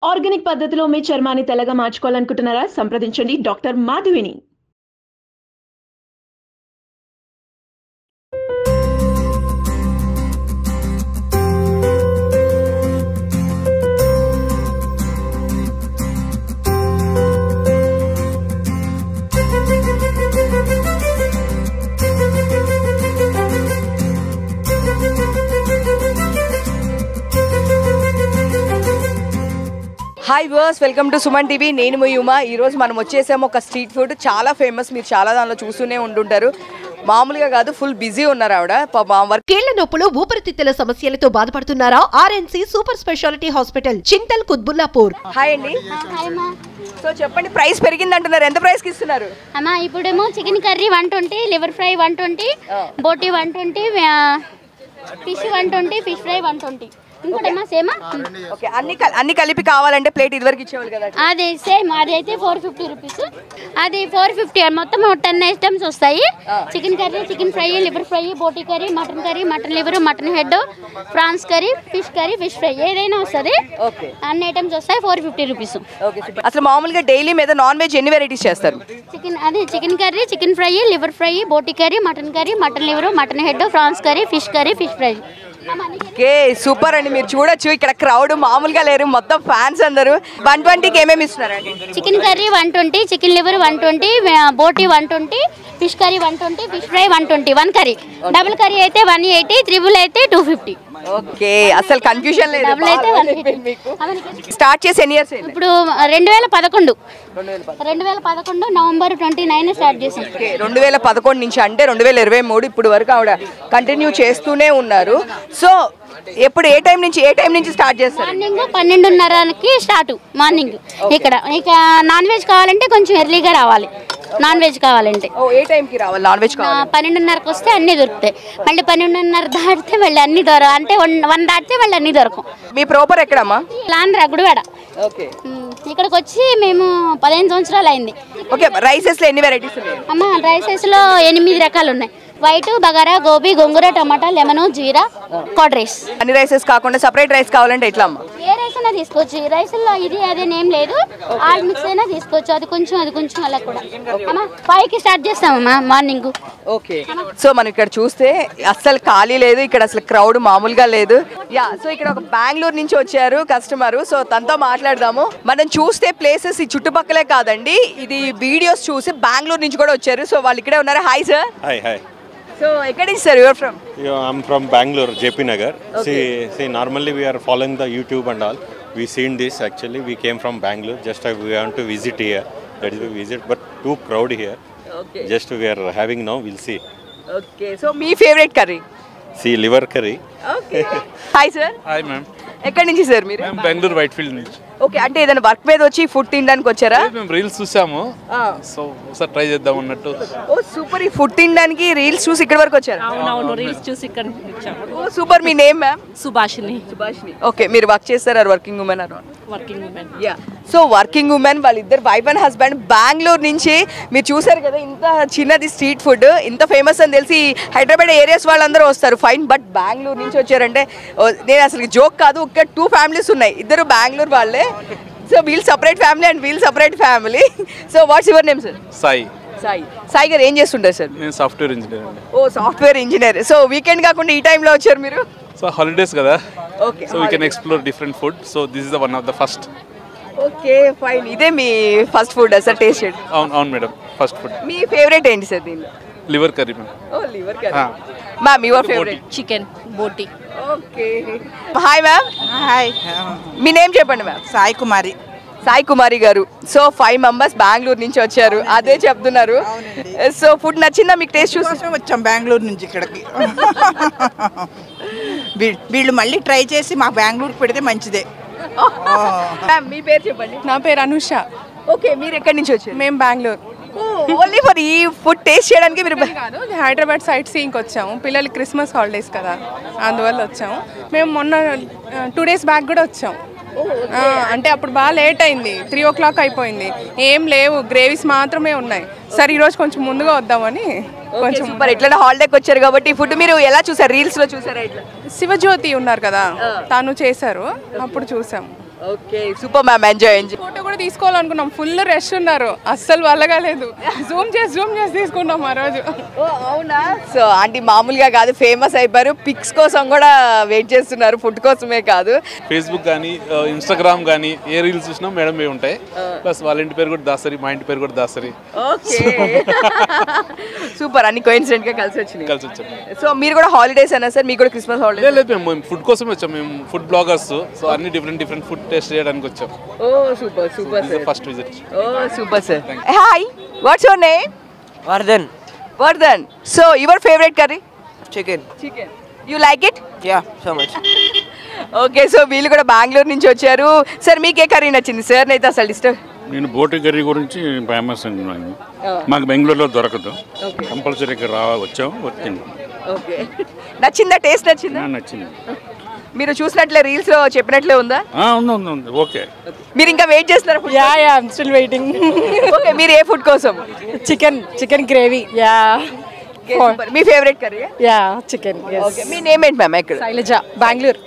Organic పద్ధతిలో మీ చర్మాన్ని తెల్లగా మార్చుకోవాలనుకుంటున్నారా? సంప్రదించండి డాక్టర్ మాధవిని. Hi viewers, welcome to Suman TV. నేను మీ ఉమా. ఈరోజు మనం వచ్చేసాము ఒక స్ట్రీట్ ఫుడ్, చాలా ఫేమస్, మీరు చాలా దానిలో చూస్తూనే ఉంటుంటారు. మామూలుగా కాదు, ఫుల్ బిజీ ఉన్నారు ఆవిడ. కీళ్ల నొప్పులు, ఊపిరితిత్తుల సమస్యలతో బాధపడుతున్నారా? RNC super speciality hospital, Chintal Qutbullapur. Hi అండి. సో చెప్పండి, ప్రైస్ పెరిగింది అంటున్నారు, ఎంత ప్రైస్ కి ఇస్తున్నారు? అమ్మా ఇప్పుడేమో chicken curry 120, liver fry 120, boti 120, fish 120, fish fry 120. ఇంకోటమ్మా సేమా? ఓకే, అన్ని కలిపి కావాలంటే ప్లేట్ ఇదివరకు ఇచ్చేవాళ్ళు కదా? అది సేమ్, అది అయితే 450 రూపీస్. అది 450. మొత్తం 10 ఐటమ్స్ వస్తాయి. Chicken curry, chicken fry, liver fry, boti curry, mutton liver, mutton head, prawns curry, fish fry, ఏదైనా వస్తుంది. అన్ని ఐటమ్స్ వస్తాయి. 450 రూపీస్. అసలు మామూలుగా డైలీ మీద నాన్ వెజ్ ఎన్ని వెరైటీస్ చేస్తారు? Chicken curry, chicken fry, liver fry, boti curry, mutton liver, mutton head, prawns curry, fish fry. Okay, super అండి. మీరు చూడొచ్చు ఇక్కడ క్రౌడ్ మామూలుగా లేరు, మొత్తం ఫ్యాన్స్ అందరూ. 120కి ఏమేమి ఇస్తున్నారండి? Chicken curry 120, chicken liver 120, boti 120, fish curry 120, fish fry 120. 1 curry. Double curry అయితే 180, త్రిబుల్ అయితే 250. ఓకే, అసలు కన్ఫ్యూజన్ లేదు. డబుల్ అయితే 150. స్టార్ట్ చేసి ఎన్ని ఇయర్స్? ఇప్పుడు 2011 నవంబర్ 29 స్టార్ట్ చేసాం. 2011 నుంచి, అంటే 2023 ఇప్పుడు వరకు ఆవిడ కంటిన్యూ చేస్తూనే ఉన్నారు. సో ఎప్పుడు ఏ టైం నుంచి స్టార్ట్ చేస్తారు? మార్నింగ్ 12:30కి స్టార్ట్. మార్నింగ్ ఇక్కడ ఇక నాన్ వెజ్ కావాలంటే కొంచెం ఎర్లీగా రావాలి. నాన్ వెజ్ కావాలంటే ఏ టైంకి రావాలి? నాన్ వెజ్ 12:30కి వస్తే అన్ని దొరుకుతాయి. మళ్ళీ 12:30 దాటితే మళ్ళీ అన్ని దొరకవు, అంటే 1 దాటితే మళ్ళీ అన్ని దొరకవు. మీ ప్రాపర్ ఎక్కడమ్మా? ఆంధ్ర గుడివాడ. ఇక్కడికి వచ్చి మేము 15 సంవత్సరాలు అయింది. ఓకే, రైసెస్ లో ఎన్ని వెరైటీస్ ఉన్నాయి అమ్మ? రైసెస్ లో 8 రకాలు ఉన్నాయి. వైట్, బగారా, గోబీ, గోంగూర, టమాటా, లెమన్, జీరా, కర్డ్ రైస్. అన్ని రైసెస్ కాకుండా సెపరేట్ రైస్ కావాలంటే ఎట్లా అమ్మా? ఏ రైస్ అయినా తీసుకోవచ్చు. రైస్ లో ఇది అదేనేం లేదు, ఆల్ మిక్స్ అయినా తీసుకోవచ్చు. అది కొంచెం అలా కూడా. అమ్మా 5కి స్టార్ట్ చేస్తామమ్మా మార్నింగ్. ఓకే, సో మనం ఇక్కడ చూస్తే అస్సలు ఖాళీ లేదు, ఇక్కడ అసలు క్రౌడ్ మామూలుగా లేదు. సో ఇక్కడ ఒక బెంగళూరు నుంచి వచ్చారు కస్టమర్. సో తనతో మాట్లాడదాము. మనం చూస్తే ప్లేసెస్ ఈ చుట్టుపక్కలే కాదండి, ఇది వీడియోస్ చూసి బెంగళూరు నుంచి కూడా వచ్చారు. సో వాళ్ళు ఇక్కడే ఉన్నారు. Hi sir. Hi. So, where is sir? You are from? I'm from Bangalore, JP Nagar. Okay. See, normally we are following the YouTube and all. We seen this actually. We came from Bangalore. Just we want to visit here. That is we visit, but too crowd here. Okay. Just we are having now. We'll see. Okay. So, my favorite curry. See, liver curry. Okay. Hi sir. Hi ma'am. ఎక్కడి నుంచి sir మీరు? మేము Bengaluru Whitefield నుంచి. Okay, అంటే ఏదైనా work మీద వచ్చి food తినడానికి వచ్చారా? మేము రీల్స్ చూసాము, సో ఒకసారి ట్రై చేద్దాం అన్నట్టు. ఓ సూపర్, ఈ ఫుడ్ తినడానికి రీల్స్ చూసి ఇక్కడ వరకు వచ్చారా? అవునవును, రీల్స్ చూసి ఇక్కడ వచ్చాము. ఓ సూపర్. మీ నేమ్ మ్యామ్? సుభాషిని. ఓకే, మీరు వర్క్ చేస్తారా? వర్కింగ్ ఉమెన్ అన్న? Working women. Yeah, so working women వాళ్ళిద్దరు వైఫ్ అండ్ హస్బెండ్ బెంగళూరు నుంచి. మీరు చూసారు కదా, ఇంత చిన్నది స్ట్రీట్ ఫుడ్, ఇంత ఫేమస్ అని తెలిసి హైదరాబాద్ ఏరియాస్ వాళ్ళందరూ వస్తారు, ఫైన్. బట్ బెంగళూరు నుంచి వచ్చారంటే నేను అసలు జోక్ కాదు. ఒక 2 ఫ్యామిలీస్ ఉన్నాయి, ఇద్దరు బెంగళూరు వాళ్ళే. So we'll separate family and we'll separate family. So what's your name sir? Sai garu ఏం చేస్తుంటారు సార్? నేను సాఫ్ట్వేర్ ఇంజనీర్ అండి. Oh software engineer. So weekend కాకుండా ఈ టైంలో వచ్చారు మీరు? సో హాలిడేస్ కదా, okay, so we can explore different food. So this is the one of the first. Okay fine. ఇదే మీ ఫస్ట్ ఫుడ్ సార్? టేస్ట్ చేయండి. అవును మేడం, ఫస్ట్ ఫుడ్. మీ ఫేవరెట్ ఏంటి సార్ దీనిలో? Liver curry ma'am. Oh liver curry. Ma'am your favourite? Chicken, boti. Okay. Hi ma'am. Hi. మీ name చెప్పండి ma'am? Sai Kumari garu. So 5 members Bengaluru నుంచి వచ్చారు, అదే చెప్తున్నారు. సో ఫుడ్ నచ్చిందా మీకు? టేస్ట్ చూసి వచ్చాం బెంగళూరు నుంచి ఇక్కడికి. వీళ్ళు మళ్ళీ ట్రై చేసి మా బెంగళూరుకి పెడితే మంచిదే. మీ పేరు చెప్పండి? నా పేరు అనుష. ఓకే, మీరు ఎక్కడి నుంచి వచ్చారు? మేము బెంగళూరు. ఓన్లీ ఫర్ ఈ ఫుడ్ టేస్ట్ చేయడానికి మీరు? కాదు, హైదరాబాద్ సైట్ సీయింగ్కి వచ్చాము. పిల్లలకి క్రిస్మస్ హాలిడేస్ కదా, అందువల్ల వచ్చాము. మేము మొన్న 2 days బ్యాక్ కూడా వచ్చాము. అంటే అప్పుడు బాగా లేట్ అయింది, 3 o'clock అయిపోయింది. ఏం లేవు, గ్రేవీస్ మాత్రమే ఉన్నాయి. సరే ఈరోజు కొంచెం ముందుగా వద్దామని. కొంచెం సూపర్. ఎట్లా హాలిడేకి వచ్చారు కాబట్టి ఫుడ్ మీరు ఎలా చూసారు? రీల్స్ లో చూసారా? ఇట్లా శివజ్యోతి ఉన్నారు కదా, తాను చేశారు, అప్పుడు చూసాము. Okay super ma'am, enjoy. Photo కూడా తీసుకోవాలనుకున్నాం, ఫుల్ రష్ ఉన్నారు, అస్సలు వల్లగాలేదు. జూమ్ చేసి తీసుకున్నాం ఆ రోజు. అవునా? సో ఆంటీ మామూలుగా కాదు, ఫేమస్ అయిపోయారు. పిక్స్ కోసం కూడా వెయిట్ చేస్తున్నారు, ఫుడ్ కోసమే కాదు. ఫేస్బుక్ కానీ ఇన్స్టాగ్రామ్ కానీ ఏ రీల్స్ చూసినా మేడం ఏ ఉంటాయి. ప్లస్ వాళ్ళ ఇంటి పేరు కూడా దాసరి, మా ఇంటి పేరు కూడా దాసరి. ఓకే సూపర్, అన్ని కోఇన్సిడెంట్ గా కలిసి వచ్చాము. సో మీరు కూడా హాలిడేస్ అయినా సార్, మీకు కూడా క్రిస్మస్ హాలిడేస్? లేదు, మేము ఫుడ్ కోసం వచ్చాం. మేము ఫుడ్ బ్లాగర్స్, సో అన్ని డిఫరెంట్ ఫుడ్ టేస్ట్ చేయడానికి వచ్చాం. Oh super sir, first visit. Oh super sir. Hi, what's your name? Vardhan. So your favourite curry? Chicken. You like it? Yeah, so much. Okay, so వీళ్ళు కూడా బెంగళూరు నుంచి వచ్చారు. Sir మీకే curry నచ్చింది? Sir అయితే అసలు ఇష్టం. నేను బోటి కర్రీ గురించి ఫేమస్ అండి. మాకు బెంగళూరులో దొరకదు, కంపల్సరీ ఇక్కడ వచ్చాము, వచ్చింది. ఓకే, నచ్చిందా? టేస్ట్ నచ్చిందా? నచ్చింది. మీరు చూసినట్లే రీల్స్ లో చెప్పినట్లే ఉందా? ఉంది. ఓకే, మీరు ఇంకా వెయిట్ చేస్తున్నారు? Yeah I'm still waiting. Okay, మీరు ఏ ఫుడ్ కోసం? Chicken gravy. యా. మీ favourite curry? Yeah, chicken. Okay, మీ నేమ్ ఏంటి మ్యామ్? ఎక్కడ? శైలజ, బెంగళూరు.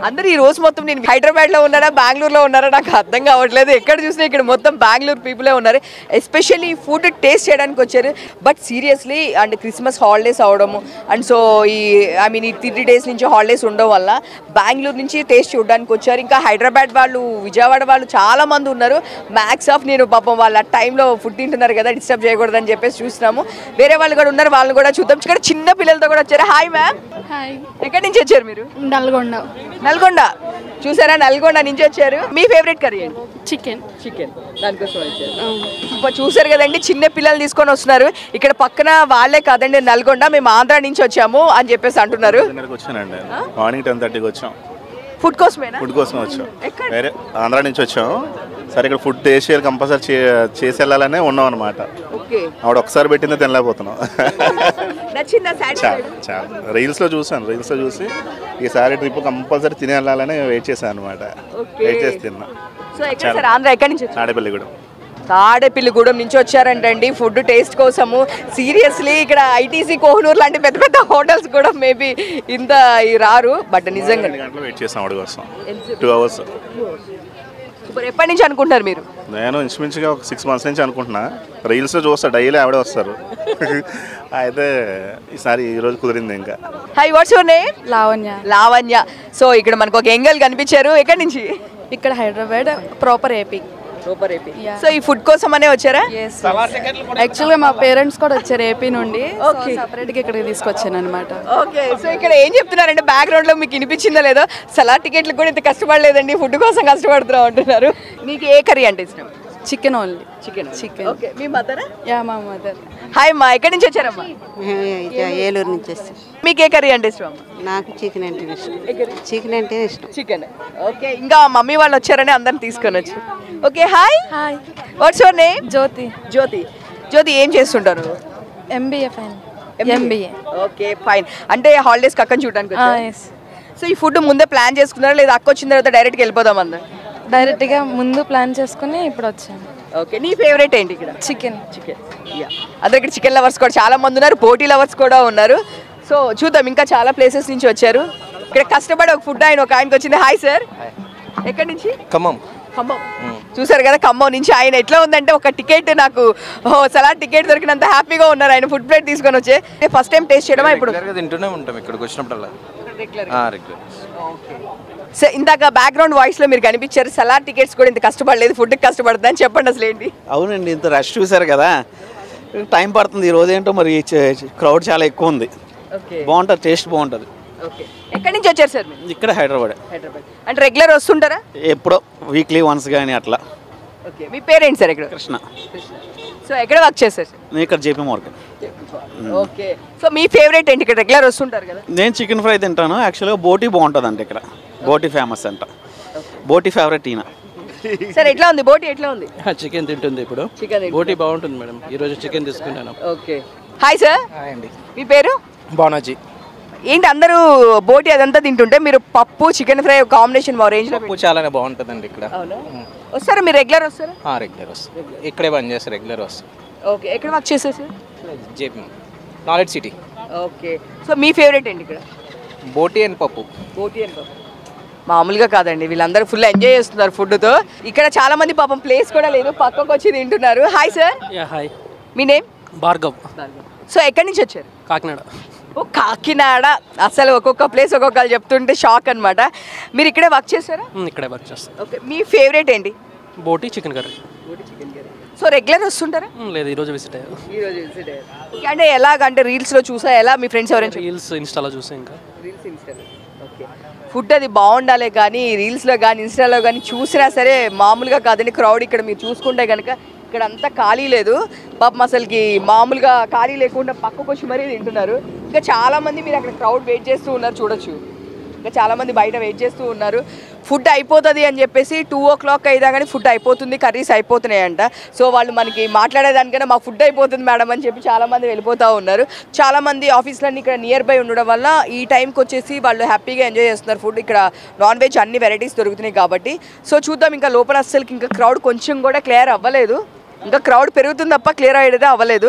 అందరు ఈ రోజు మొత్తం నేను హైదరాబాద్ లో ఉన్నారా బెంగళూరులో ఉన్నారా నాకు అర్థం కావట్లేదు. ఎక్కడ చూసినా ఇక్కడ మొత్తం బెంగళూరు పీపులే ఉన్నారు. ఎస్పెషల్లీ ఫుడ్ టేస్ట్ చేయడానికి వచ్చారు. But seriously and Christmas holidays అవడము అండ్ సో ఈ ఈ 3 days నుంచి హాలిడేస్ ఉండడం వల్ల బెంగళూరు నుంచి టేస్ట్ చూడడానికి వచ్చారు. ఇంకా హైదరాబాద్ వాళ్ళు, విజయవాడ వాళ్ళు చాలా మంది ఉన్నారు. మ్యాక్స్ ఆఫ్ నేను పాపం వాళ్ళ టైంలో ఫుడ్ తింటున్నారు కదా, డిస్టర్బ్ చేయకూడదని చెప్పేసి చూస్తున్నాము. వేరే వాళ్ళు కూడా ఉన్నారు, వాళ్ళని కూడా చూద్దాం. ఇక్కడ చిన్న పిల్లలతో కూడా వచ్చారు. Hi ma'am. హాయ్. ఎక్కడి నుంచి వచ్చారు మీరు? నల్గొండ. చూసారా, నల్గొండ నుంచి వచ్చారు. మీ ఫేవరెట్ కర్రీ ఏంటి? చికెన్. దానికోసం వచ్చారు. చూసారు కదండి, చిన్న పిల్లలు తీసుకొని వస్తున్నారు. ఇక్కడ పక్కన వాళ్ళే కాదండి, నల్గొండ, మేము ఆంధ్ర నుంచి వచ్చాము అని చెప్పేసి అంటున్నారు. వచ్చానండి, మార్నింగ్ 10:30కి వచ్చాం. ఫుడ్ కోసమేనా? ఫుడ్ కోసం వచ్చాం, వేరే ఆంధ్ర నుంచి వచ్చాం. సరే ఇక్కడ ఫుడ్ టేస్ట్ చేయాలి, కంపల్సరీ చేసి వెళ్ళాలనే ఉన్నాం అనమాట. ఆవిడ ఒకసారి పెట్టిందో తినలేకపోతున్నాం. చాలా రీల్స్లో చూసి ఈసారి ట్రిప్ కంపల్సరీ తిని వెళ్ళాలని వెయిట్ చేశాను అనమాట. వెయిట్ చేసి తిన్నా. తాడేపల్లిగూడెం నుంచి వచ్చారంటండి ఫుడ్ టేస్ట్ కోసము. సీరియస్లీ ఇక్కడ ఐటీసీ, కోహినూర్ లాంటి పెద్ద పెద్ద హోటల్స్ కూడా మేబీ ఇంత రారు. బట్ నిజంగా వెయిట్ చేసాం ఆవిడ కోసం 2 hours. ఎప్పటి నుంచి అనుకుంటారు మీరు? నేను ఇంచుమించుగా ఒక 6 months నుంచి అనుకుంటున్నా. రీల్స్ చూస్తా, డైలీ ఆవిడే వస్తారు. అయితే ఈరోజు కుదిరింది. ఇంకా high, watts your name? Lavanya. So ఇక్కడ మనకు ఒక ఎంగల్ కనిపించారు. ఎక్కడి నుంచి? ఇక్కడ హైదరాబాద్, ప్రాపర్ ఏపీ. సో ఈ ఫుడ్ కోసమనే వచ్చారా? యాక్చువల్గా మా పేరెంట్స్ కూడా వచ్చారు ఏపీ నుండి. సపరేట్గా ఇక్కడికి తీసుకొచ్చాను అనమాట. ఓకే, సో ఇక్కడ ఏం చెప్తున్నారంటే బ్యాక్గ్రౌండ్ లో మీకు వినిపించిందో లేదో, సలాడ్ టికెట్లు కూడా ఇంత కష్టపడలేదండి, ఫుడ్ కోసం కష్టపడుతున్నాం అంటున్నారు. మీకు ఏ కర్రీ అంటే ఇష్టం? Chicken only. చికెన్. ఓకే, మీ మదరా? యా, మా మదర్. హాయ్ అమ్మా, ఎక్కడి నుంచి వచ్చారమ్మా? ఏలూరు నుంచి వస్తాం. మీకు ఏ కర్రీ అంటే ఇష్టం? నాకు చికెన్ అంటే ఇష్టం. చికెన్. ఓకే, ఇంకా మమ్మీ వాళ్ళు వచ్చారని అందరిని తీసుకొని వచ్చి. Okay, hi. What's your name? Jyoti. ఏం చేస్తుంటారు? MBA. Okay, fine. అంటే హాలిడేస్ అక్కని చూడడానికి వచ్చారు. సో ఈ ఫుడ్ ముందే ప్లాన్ చేసుకున్నారా లేదా అక్క వచ్చిన తర్వాత డైరెక్ట్గా వెళ్ళిపోదాం అందరు? డైరెక్ట్గా ముందు ప్లాన్ చేసుకుని ఇప్పుడు వచ్చాను. ఓకే, నీ ఫేవరెట్ ఏంటి ఇక్కడ? చికెన్. అందరు ఇక్కడ చికెన్ లవర్స్ కూడా చాలా మంది ఉన్నారు, బోటీ లవర్స్ కూడా ఉన్నారు. సో చూద్దాం, ఇంకా చాలా ప్లేసెస్ నుంచి వచ్చారు. ఇక్కడ కష్టపడి ఒక ఫుడ్ ఒక ఆయనకి వచ్చింది. హాయ్ సార్, ఎక్కడి నుంచి? ఖమ్మం. చూసారు కదా, ఖమ్మం నుంచి. ఆయన ఎట్లా ఉందంటే ఒక టికెట్ నాకు సలాడ్ టికెట్ దొరికినంత హ్యాపీగా ఉన్నారు. ఆయన ఫుడ్ ప్లేట్ తీసుకొని వచ్చే ఫస్ట్ టైం టేస్ట్ చేయడమా? ఇప్పుడు తింటూనే ఉంటాం ఇక్కడికి వచ్చినప్పుడల్లా. సో ఇందాక బ్యాక్గ్రౌండ్ వాయిస్ లో మీరు కనిపించారు, సలాడ్ టికెట్స్ కూడా ఇంత కష్టపడలేదు, ఫుడ్ కష్టపడుతుంది అని చెప్పండి అసలు ఏంటి? అవునండి, ఇంత రష్ చూసారు కదా, టైం పడుతుంది. ఈ రోజు ఏంటో మరి క్రౌడ్ చాలా ఎక్కువ ఉంది. బాగుంటుంది, టేస్ట్ బాగుంటుంది. ఎక్కడి నుంచి వచ్చారు సార్? ఇక్కడ హైదరాబాద్. అంటే రెగ్యులర్ వస్తుంటారా? ఎప్పుడో వీక్లీ వన్స్ కానీ అట్లా. ఓకే, మీ పేరెంట్స్ సార్? ఇక్కడ కృష్ణ. సో ఎక్కడ వర్క్ చేస్తారు సార్? నేను ఇక్కడ JP Morgan. ఓకే, సో మీ ఫేవరెట్ ఏంటి? ఇక్కడ రెగ్యులర్ వస్తుంటారు కదా. నేను చికెన్ ఫ్రై తింటాను. యాక్చువల్గా బోటీ బాగుంటుంది అంటే ఇక్కడ. బోటీ ఫేమస్ అంట. బోటీ ఫేవరెట్ ఈయన. సార్ ఎట్లా ఉంది బోటీ? ఎట్లా ఉంది? చికెన్ తింటుంది ఇప్పుడు. బోటీ బాగుంటుంది మేడం, ఈరోజు చికెన్ తీసుకున్నాను. Okay, hi sir. హాయ్ అండి. మీ పేరు? బానాజీ. ఏంటి అందరూ బోటీ అదంతా తింటుంటే మీరు పప్పు చికెన్ ఫ్రై కాంబినేషన్ రేంజ్ లో చాలానే బాగుంటుందండి ఇక్కడ. వస్తారా మీరు? రెగ్యులర్ వస్తారా? రెగ్యులర్ వస్తాం, ఇక్కడే పని చేస్తారు, రెగ్యులర్ వస్తాం. ఓకే, ఎక్కడ వర్క్ చేస్తారు sir? JP knowledge city. Okay, so మీ ఫేవరెట్ ఏంటి ఇక్కడ? బోటీ అండ్ పప్పు. మామూలుగా కాదండి, వీళ్ళందరూ ఫుల్ ఎంజాయ్ చేస్తున్నారు ఫుడ్తో. ఇక్కడ చాలా మంది పాపం ప్లేస్ కూడా లేదు, పక్కకు వచ్చి తింటున్నారు. Hi sir. హాయ్. మీ నేమ్? భార్గవ్. సో ఎక్కడి నుంచి వచ్చారు? కాకినాడ. ఓ కాకినాడ. అసలు ఒక్కొక్క ప్లేస్ ఒక్కొక్కరు చెప్తుంటే షాక్ అనమాట. మీరు ఇక్కడే వర్క్ చేస్తారా? ఇక్కడే వర్క్ చేస్తాను. ఓకే, మీ ఫేవరెట్ ఏంటి? Boti chicken curry. So regular వస్తుంటారా? లేదు, ఈరోజు విజిట్ అయ్యారు. అంటే ఎలాగంటే రీల్స్లో చూసా, ఎలా మీ ఫ్రెండ్స్ ఎవరైనా? రీల్స్ ఇన్స్టాలో చూసా. ఇంకా రీల్స్ ఇన్స్టాలో. ఓకే, ఫుడ్ అది బాగుండాలి కానీ రీల్స్లో కానీ ఇన్స్టాలో కానీ చూసినా సరే మామూలుగా కాదండి క్రౌడ్. ఇక్కడ మీరు చూసుకుంటే కనుక ఇక్కడ అంతా ఖాళీ లేదు పాపం, అసలుకి మామూలుగా ఖాళీ లేకుండా పక్కకు వచ్చి మరీ తింటున్నారు. ఇంకా చాలామంది మీరు అక్కడ క్రౌడ్ వెయిట్ చేస్తూ ఉన్నారు చూడొచ్చు. ఇంకా చాలామంది బయట వెయిట్ చేస్తూ ఉన్నారు. ఫుడ్ అయిపోతుంది అని చెప్పేసి 2 o'clock అయినా కానీ ఫుడ్ అయిపోతుంది, కర్రీస్ అయిపోతున్నాయంట. సో వాళ్ళు మనకి మాట్లాడేదానికైనా మా ఫుడ్ అయిపోతుంది మేడం అని చెప్పి చాలామంది వెళ్ళిపోతూ ఉన్నారు. చాలామంది ఆఫీస్లన్నీ ఇక్కడ నియర్ బై ఉండడం వల్ల ఈ టైంకి వచ్చేసి వాళ్ళు హ్యాపీగా ఎంజాయ్ చేస్తున్నారు ఫుడ్. ఇక్కడ నాన్ వెజ్ అన్ని వెరైటీస్ దొరుకుతున్నాయి కాబట్టి. సో చూద్దాం, ఇంకా లోపల అస్సలకి ఇంకా క్రౌడ్ కొంచెం కూడా క్లియర్ అవ్వలేదు. ఇంకా క్రౌడ్ పెరుగుతుంది తప్ప క్లియర్ అయ్యేదే అవ్వలేదు.